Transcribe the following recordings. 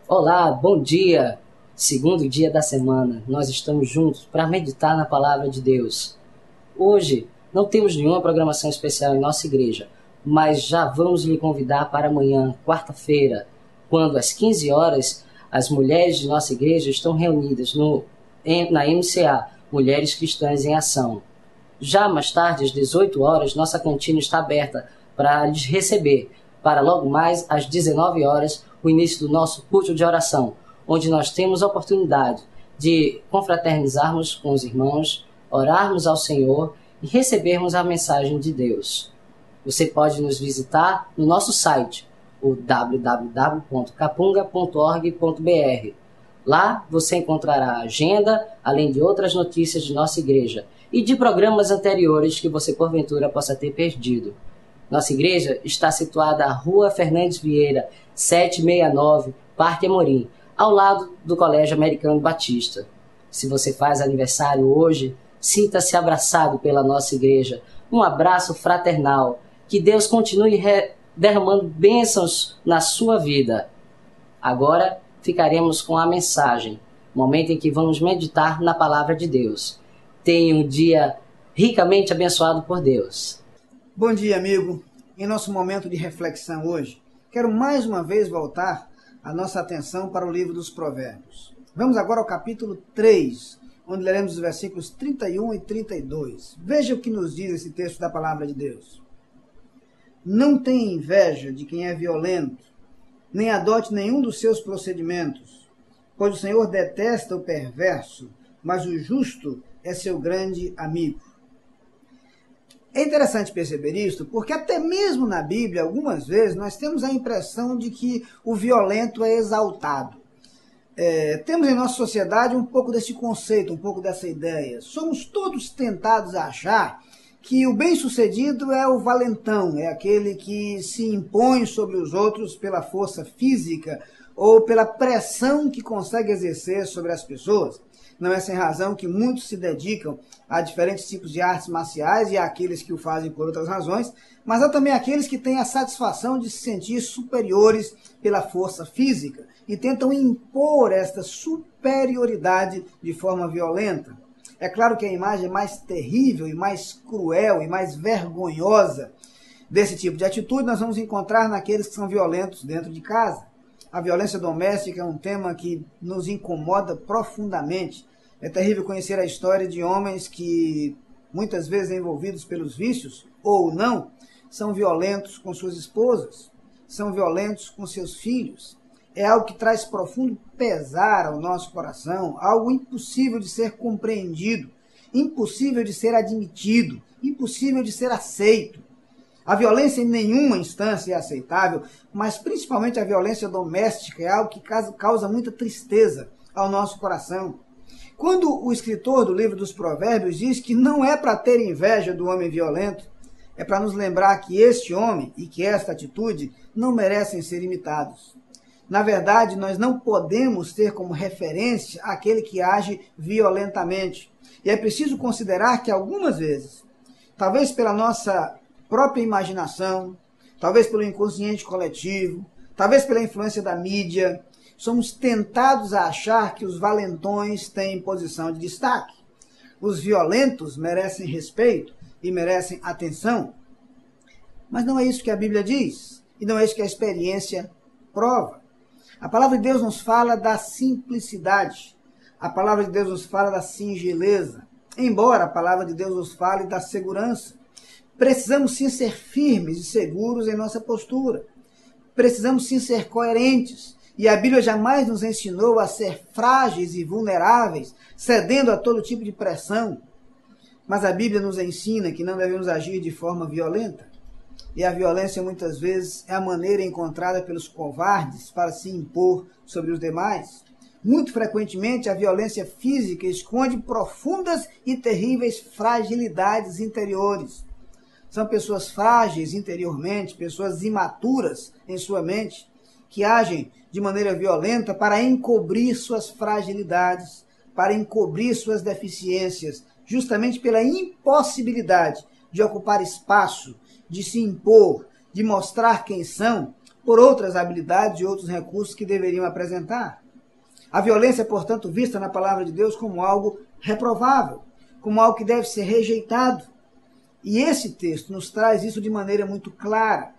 Olá, bom dia! Segundo dia da semana, nós estamos juntos para meditar na Palavra de Deus. Hoje não temos nenhuma programação especial em nossa igreja, mas já vamos lhe convidar para amanhã, quarta-feira, quando às 15 horas as mulheres de nossa igreja estão reunidas na MCA, Mulheres Cristãs em Ação. Já mais tarde, às 18 horas, nossa cantina está aberta para lhes receber, para logo mais às 19 horas, o início do nosso culto de oração, onde nós temos a oportunidade de confraternizarmos com os irmãos, orarmos ao Senhor e recebermos a mensagem de Deus. Você pode nos visitar no nosso site, o www.capunga.org.br. Lá você encontrará a agenda, além de outras notícias de nossa igreja e de programas anteriores que você porventura possa ter perdido. Nossa igreja está situada à Rua Fernandes Vieira, 769, Parque Amorim, ao lado do Colégio Americano Batista. Se você faz aniversário hoje, sinta-se abraçado pela nossa igreja. Um abraço fraternal. Que Deus continue derramando bênçãos na sua vida. Agora ficaremos com a mensagem, momento em que vamos meditar na palavra de Deus. Tenha um dia ricamente abençoado por Deus. Bom dia, amigo. Em nosso momento de reflexão hoje, quero mais uma vez voltar a nossa atenção para o livro dos Provérbios. Vamos agora ao capítulo 3, onde leremos os versículos 31 e 32. Veja o que nos diz esse texto da palavra de Deus. Não tenha inveja de quem é violento, nem adote nenhum dos seus procedimentos, pois o Senhor detesta o perverso, mas o justo é seu grande amigo. É interessante perceber isto, porque até mesmo na Bíblia, algumas vezes, nós temos a impressão de que o violento é exaltado. Temos em nossa sociedade um pouco desse conceito, um pouco dessa ideia. Somos todos tentados a achar que o bem-sucedido é o valentão, é aquele que se impõe sobre os outros pela força física ou pela pressão que consegue exercer sobre as pessoas. Não é sem razão que muitos se dedicam a diferentes tipos de artes marciais e há aqueles que o fazem por outras razões, mas há também aqueles que têm a satisfação de se sentir superiores pela força física e tentam impor esta superioridade de forma violenta. É claro que a imagem mais terrível e mais cruel e mais vergonhosa desse tipo de atitude nós vamos encontrar naqueles que são violentos dentro de casa. A violência doméstica é um tema que nos incomoda profundamente. É terrível conhecer a história de homens que, muitas vezes envolvidos pelos vícios, ou não, são violentos com suas esposas, são violentos com seus filhos. É algo que traz profundo pesar ao nosso coração, algo impossível de ser compreendido, impossível de ser admitido, impossível de ser aceito. A violência em nenhuma instância é aceitável, mas principalmente a violência doméstica é algo que causa muita tristeza ao nosso coração. Quando o escritor do livro dos Provérbios diz que não é para ter inveja do homem violento, é para nos lembrar que este homem e que esta atitude não merecem ser imitados. Na verdade, nós não podemos ter como referência aquele que age violentamente. E é preciso considerar que algumas vezes, talvez pela nossa própria imaginação, talvez pelo inconsciente coletivo, talvez pela influência da mídia, somos tentados a achar que os valentões têm posição de destaque. Os violentos merecem respeito e merecem atenção. Mas não é isso que a Bíblia diz, e não é isso que a experiência prova. A palavra de Deus nos fala da simplicidade, a palavra de Deus nos fala da singeleza, embora a palavra de Deus nos fale da segurança. Precisamos sim ser firmes e seguros em nossa postura. Precisamos sim ser coerentes. E a Bíblia jamais nos ensinou a ser frágeis e vulneráveis, cedendo a todo tipo de pressão. Mas a Bíblia nos ensina que não devemos agir de forma violenta. E a violência muitas vezes é a maneira encontrada pelos covardes para se impor sobre os demais. Muito frequentemente a violência física esconde profundas e terríveis fragilidades interiores. São pessoas frágeis interiormente, pessoas imaturas em sua mente, que agem de maneira violenta para encobrir suas fragilidades, para encobrir suas deficiências, justamente pela impossibilidade de ocupar espaço, de se impor, de mostrar quem são, por outras habilidades e outros recursos que deveriam apresentar. A violência é, portanto, vista na palavra de Deus como algo reprovável, como algo que deve ser rejeitado. E esse texto nos traz isso de maneira muito clara.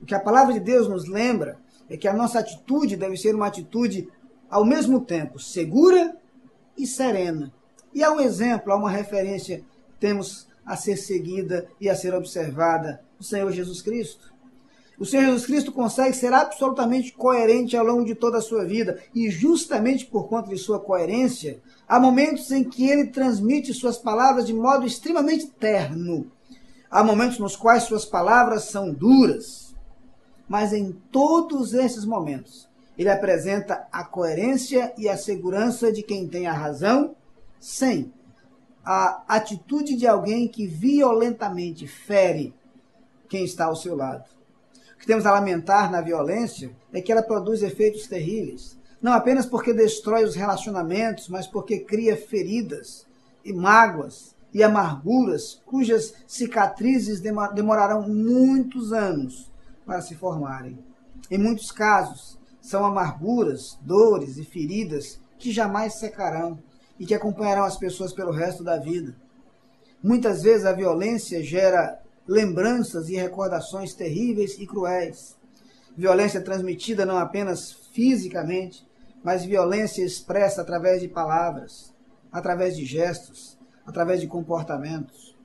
O que a palavra de Deus nos lembra é que a nossa atitude deve ser uma atitude, ao mesmo tempo, segura e serena. E há um exemplo, há uma referência que temos a ser seguida e a ser observada, o Senhor Jesus Cristo. O Senhor Jesus Cristo consegue ser absolutamente coerente ao longo de toda a sua vida, e justamente por conta de sua coerência, há momentos em que ele transmite suas palavras de modo extremamente terno. Há momentos nos quais suas palavras são duras, mas em todos esses momentos, ele apresenta a coerência e a segurança de quem tem a razão, sem a atitude de alguém que violentamente fere quem está ao seu lado. O que temos a lamentar na violência é que ela produz efeitos terríveis, não apenas porque destrói os relacionamentos, mas porque cria feridas e mágoas e amarguras cujas cicatrizes demorarão muitos anos para se formarem. Em muitos casos, são amarguras, dores e feridas que jamais secarão e que acompanharão as pessoas pelo resto da vida. Muitas vezes a violência gera lembranças e recordações terríveis e cruéis. Violência transmitida não apenas fisicamente, mas violência expressa através de palavras, através de gestos, através de comportamentos.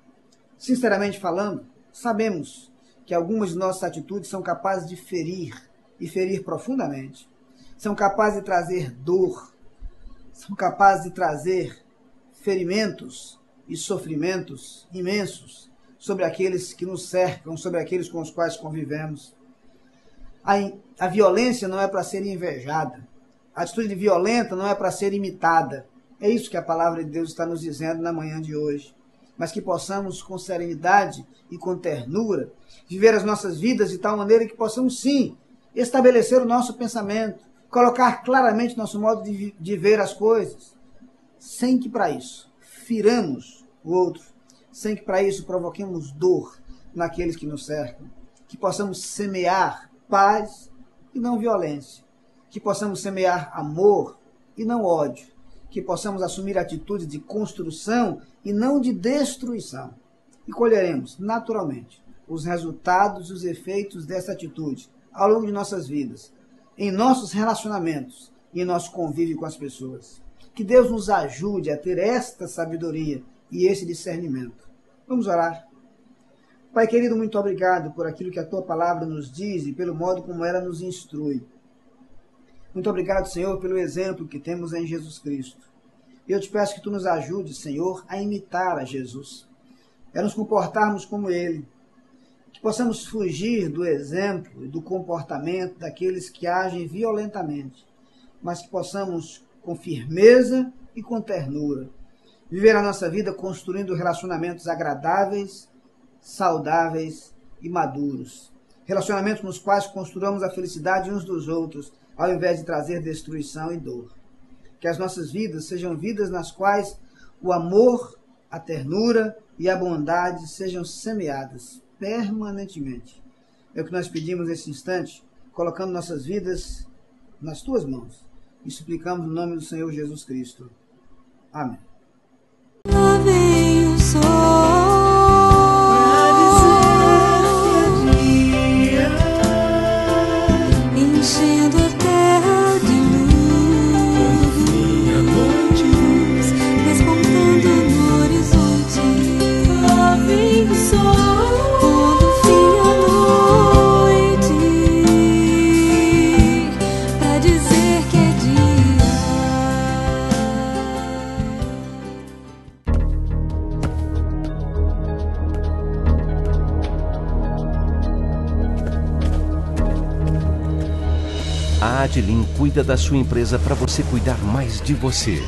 Sinceramente falando, sabemos que algumas de nossas atitudes são capazes de ferir, e ferir profundamente. São capazes de trazer dor, são capazes de trazer ferimentos e sofrimentos imensos sobre aqueles que nos cercam, sobre aqueles com os quais convivemos. A violência não é para ser invejada. A atitude violenta não é para ser imitada. É isso que a palavra de Deus está nos dizendo na manhã de hoje. Mas que possamos, com serenidade e com ternura, viver as nossas vidas de tal maneira que possamos, sim, estabelecer o nosso pensamento, colocar claramente nosso modo de ver as coisas, sem que para isso firamos o outro, sem que para isso provoquemos dor naqueles que nos cercam, que possamos semear paz e não violência, que possamos semear amor e não ódio, que possamos assumir atitudes de construção e não de destruição, e colheremos naturalmente os resultados e os efeitos dessa atitude ao longo de nossas vidas, em nossos relacionamentos e em nosso convívio com as pessoas. Que Deus nos ajude a ter esta sabedoria e esse discernimento. Vamos orar. Pai querido, muito obrigado por aquilo que a Tua palavra nos diz e pelo modo como ela nos instrui. Muito obrigado, Senhor, pelo exemplo que temos em Jesus Cristo. Eu te peço que Tu nos ajudes, Senhor, a imitar a Jesus, a nos comportarmos como Ele, que possamos fugir do exemplo e do comportamento daqueles que agem violentamente, mas que possamos, com firmeza e com ternura, viver a nossa vida construindo relacionamentos agradáveis, saudáveis e maduros. Relacionamentos nos quais construamos a felicidade uns dos outros, ao invés de trazer destruição e dor. Que as nossas vidas sejam vidas nas quais o amor, a ternura e a bondade sejam semeadas permanentemente. É o que nós pedimos nesse instante, colocando nossas vidas nas Tuas mãos e suplicamos no nome do Senhor Jesus Cristo. Amém. Lá vem o sol pra dizer que é dia, enchendo a terra de luz, confia noites, despontando no horizonte. Lá vem o sol. A Adlin cuida da sua empresa para você cuidar mais de você.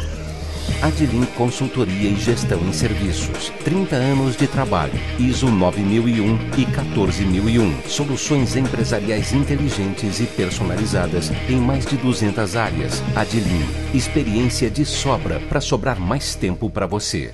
Adlin Consultoria e Gestão em Serviços. 30 anos de trabalho. ISO 9001 e 14001. Soluções empresariais inteligentes e personalizadas em mais de 200 áreas. Adlin. Experiência de sobra para sobrar mais tempo para você.